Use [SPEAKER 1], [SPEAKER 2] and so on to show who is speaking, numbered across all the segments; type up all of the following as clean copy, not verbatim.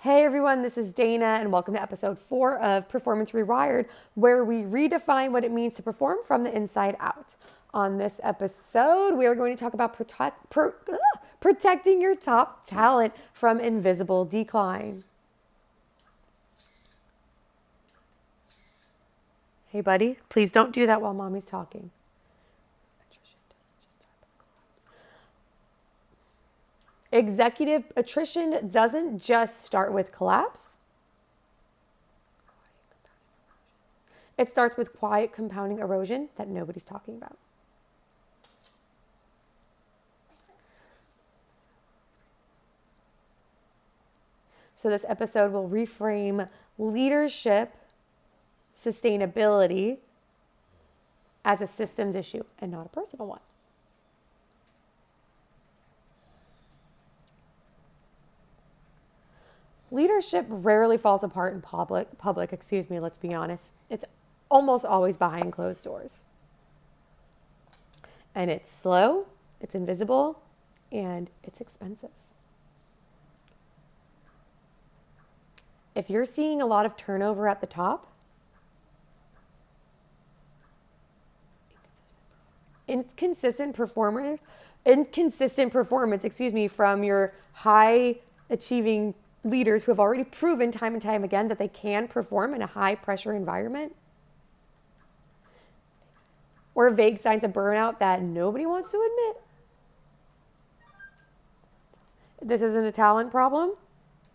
[SPEAKER 1] Hey everyone, this is Dana, and welcome to episode 4 of Performance Rewired, where we redefine what it means to perform from the inside out. On this episode, we are going to talk about protecting your top talent from invisible decline. Hey buddy, please don't do that while mommy's talking. Executive attrition doesn't just start with collapse. It starts with quiet compounding erosion that nobody's talking about. So this episode will reframe leadership sustainability as a systems issue and not a personal one. Leadership rarely falls apart in public, let's be honest. It's almost always behind closed doors. And it's slow, it's invisible, and it's expensive. If you're seeing a lot of turnover at the top, inconsistent performance, from your high achieving leaders who have already proven time and time again that they can perform in a high pressure environment, or vague signs of burnout that nobody wants to admit. This isn't a talent problem,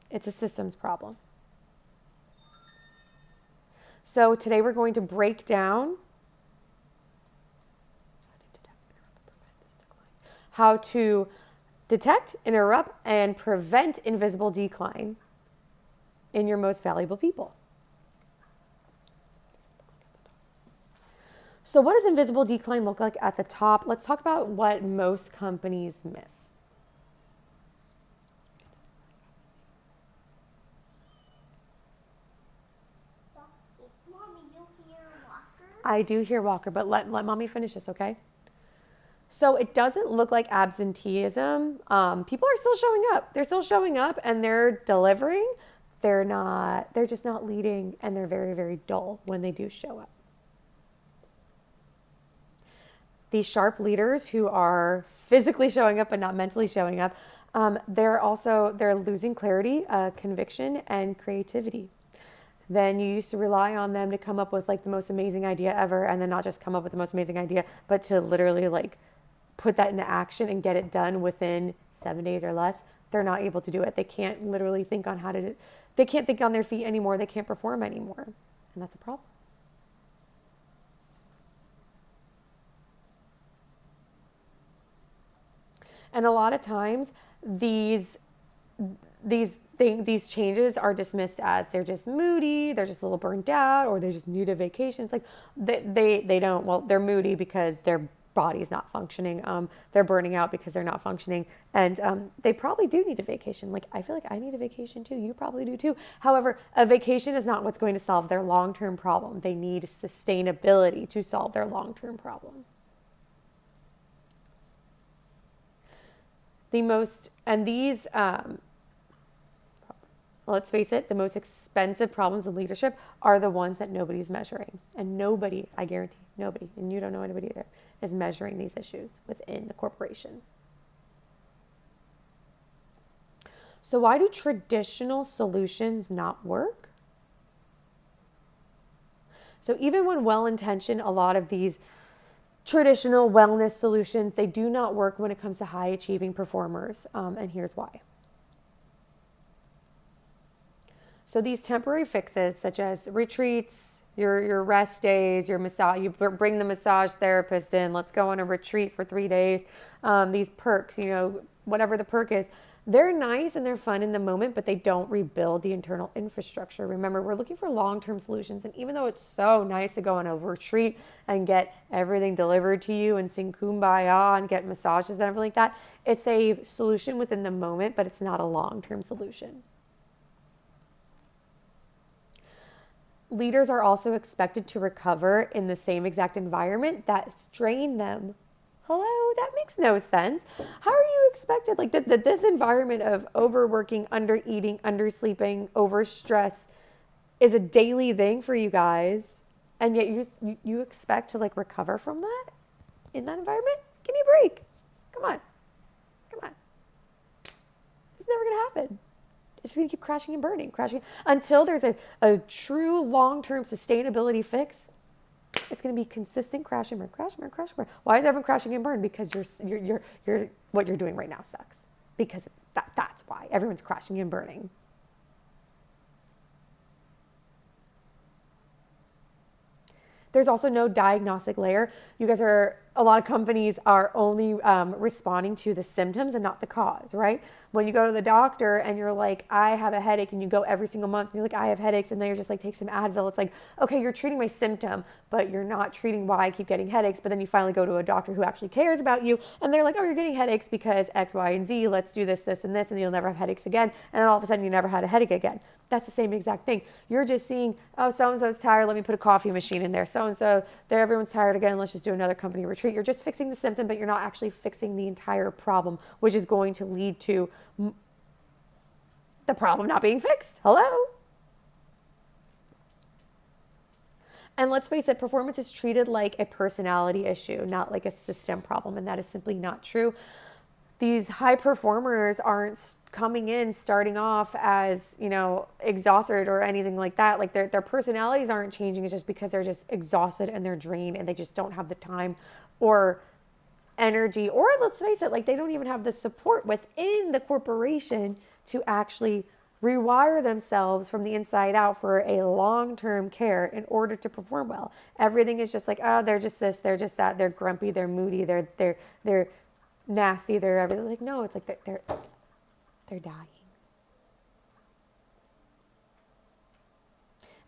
[SPEAKER 1] it's a systems problem. So today we're going to break down how to detect, interrupt, and prevent invisible decline in your most valuable people. So what does invisible decline look like at the top? Let's talk about what most companies miss.
[SPEAKER 2] Mommy, you hear Walker?
[SPEAKER 1] I do hear Walker, but let mommy finish this, okay? So it doesn't look like absenteeism. People are still showing up. They're still showing up and they're delivering. They're just not leading, and they're very, very dull when they do show up. These sharp leaders who are physically showing up but not mentally showing up, they're losing clarity, conviction, and creativity. Then you used to rely on them to come up with like the most amazing idea ever, and then not just come up with the most amazing idea, but to literally like put that into action and get it done within 7 days or less. They're not able to do it. They can't literally think on they can't think on their feet anymore. They can't perform anymore. And that's a problem. And a lot of times these changes are dismissed as they're just moody, they're just a little burnt out, or they just need a vacation. It's like they're moody because their body's not functioning. They're burning out because they're not functioning. And they probably do need a vacation. Like, I feel like I need a vacation too. You probably do too. However, a vacation is not what's going to solve their long-term problem. They need sustainability to solve their long-term problem. Let's face it, the most expensive problems in leadership are the ones that nobody's measuring. And nobody, I guarantee, nobody, and you don't know anybody either, is measuring these issues within the corporation. So why do traditional solutions not work? So even when well-intentioned, a lot of these traditional wellness solutions, they do not work when it comes to high-achieving performers, and here's why. So these temporary fixes, such as retreats, your rest days, your massage, you bring the massage therapist in, let's go on a retreat for 3 days. These perks, whatever the perk is, they're nice and they're fun in the moment, but they don't rebuild the internal infrastructure. Remember, we're looking for long-term solutions. And even though it's so nice to go on a retreat and get everything delivered to you and sing Kumbaya and get massages and everything like that, it's a solution within the moment, but it's not a long-term solution. Leaders are also expected to recover in the same exact environment that drained them. Hello, that makes no sense. How are you expected? Like that this environment of overworking, undereating, undersleeping, overstress is a daily thing for you guys. And yet you expect to like recover from that in that environment? Give me a break. Come on. Come on. It's never going to happen. It's just going to keep crashing and burning, crashing until there's a true long-term sustainability fix. It's going to be consistent crash and burn, crash and burn, crash and burn. Why is everyone crashing and burn? Because you're what you're doing right now sucks. Because that's why everyone's crashing and burning. There's also no diagnostic layer. A lot of companies are only responding to the symptoms and not the cause, right? When you go to the doctor and you're like, I have a headache, and you go every single month and you're like, I have headaches, and then you're just like, take some Advil. It's like, okay, you're treating my symptom, but you're not treating why I keep getting headaches. But then you finally go to a doctor who actually cares about you, and they're like, oh, you're getting headaches because X, Y, and Z. Let's do this, this, and this, and you'll never have headaches again. And then all of a sudden you never had a headache again. That's the same exact thing. You're just seeing, oh, so-and-so's tired. Let me put a coffee machine in there. So-and-so, everyone's tired again. Let's just do another company retreat. You're just fixing the symptom, but you're not actually fixing the entire problem, which is going to lead to the problem not being fixed. Hello? And let's face it, performance is treated like a personality issue, not like a system problem. And that is simply not true. These high performers aren't coming in starting off as, exhausted or anything like that. Like their personalities aren't changing. It's just because they're just exhausted and they're drained and they just don't have the time or energy, or let's face it, like they don't even have the support within the corporation to actually rewire themselves from the inside out for a long-term care in order to perform well. Everything is just like, oh, they're just this, they're just that, they're grumpy, they're moody, they're nasty, they're everything. Like, no, it's like they're dying.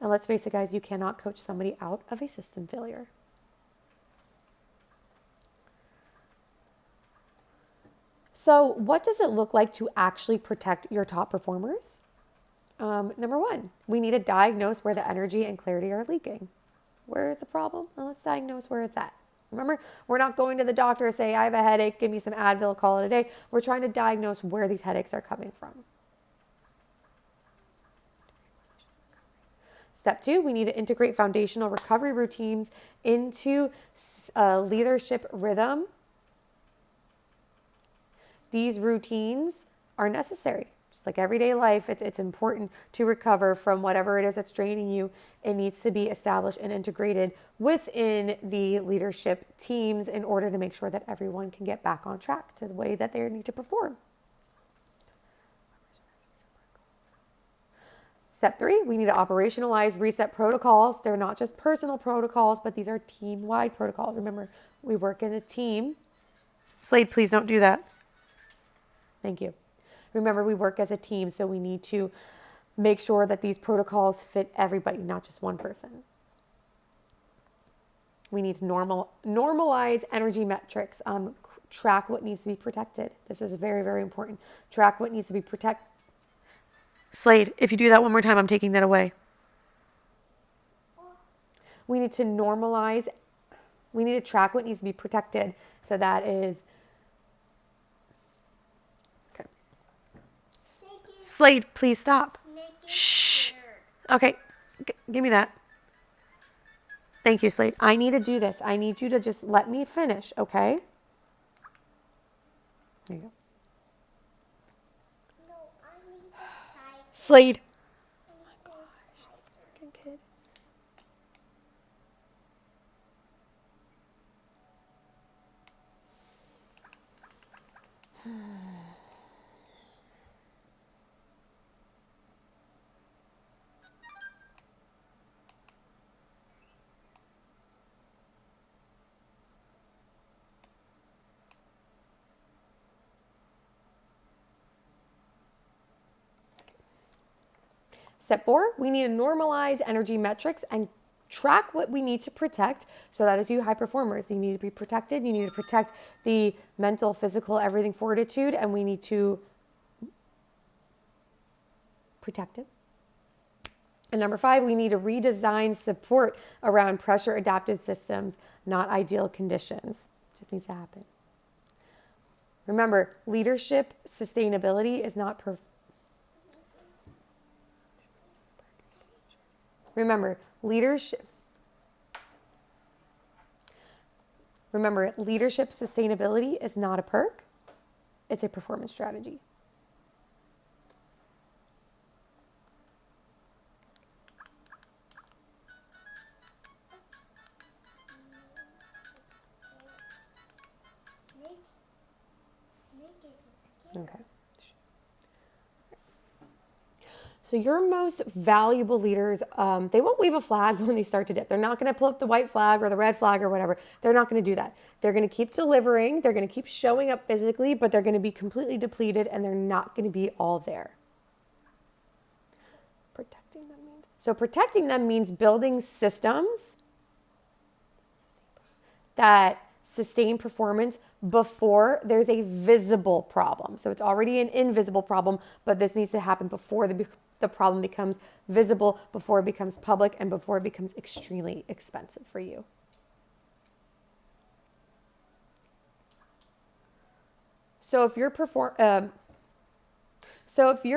[SPEAKER 1] And let's face it, guys, you cannot coach somebody out of a system failure. So what does it look like to actually protect your top performers? Number one, we need to diagnose where the energy and clarity are leaking. Where is the problem? Well, let's diagnose where it's at. Remember, we're not going to the doctor and say, I have a headache, give me some Advil, call it a day. We're trying to diagnose where these headaches are coming from. Step two, we need to integrate foundational recovery routines into leadership rhythm. These routines are necessary. Just like everyday life, it's important to recover from whatever it is that's draining you. It needs to be established and integrated within the leadership teams in order to make sure that everyone can get back on track to the way that they need to perform. Step three, we need to operationalize reset protocols. They're not just personal protocols, but these are team-wide protocols. Remember, we work in a team. Slade, please don't do that. Thank you. Remember, we work as a team, so we need to make sure that these protocols fit everybody, not just one person. We need to normalize energy metrics, track what needs to be protected. This is very, very important. Track what needs to be protected. Slade, if you do that one more time, I'm taking that away. We need to track what needs to be protected. So that is, okay. Slade, please stop. Shh. Okay, give me that. Thank you, Slade. I need to do this. I need you to just let me finish, okay? There you go.
[SPEAKER 2] No, I need to type.
[SPEAKER 1] Slade.
[SPEAKER 2] Oh my gosh,
[SPEAKER 1] Freaking kid. Step 4, we need to normalize energy metrics and track what we need to protect. So that is you high performers. You need to be protected. You need to protect the mental, physical, everything fortitude, and we need to protect it. And number 5, we need to redesign support around pressure adaptive systems, not ideal conditions. Just needs to happen. Remember, leadership sustainability is not Remember, leadership sustainability is not a perk. It's a performance strategy.
[SPEAKER 2] Snake is a
[SPEAKER 1] Okay. So your most valuable leaders, they won't wave a flag when they start to dip. They're not going to pull up the white flag or the red flag or whatever. They're not going to do that. They're going to keep delivering. They're going to keep showing up physically, but they're going to be completely depleted and they're not going to be all there. Protecting them means building systems that sustain performance before there's a visible problem. So it's already an invisible problem, but this needs to happen before the problem becomes visible, before it becomes public, and before it becomes extremely expensive for you. So if you're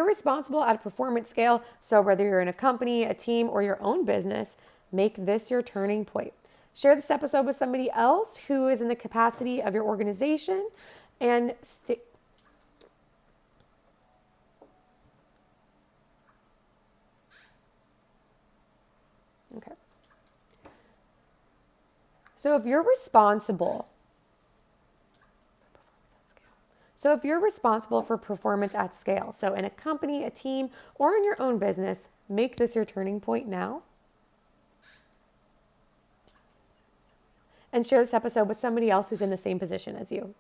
[SPEAKER 1] responsible at a performance scale, so whether you're in a company, a team, or your own business, make this your turning point. Share this episode with somebody else who is in the capacity of your organization and Okay. So if you're responsible for performance at scale, so in a company, a team, or in your own business, make this your turning point now. And share this episode with somebody else who's in the same position as you.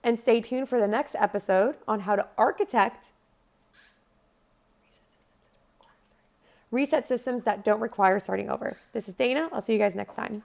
[SPEAKER 1] And stay tuned for the next episode on how to architect reset systems that don't require starting over. This is Dana. I'll see you guys next time.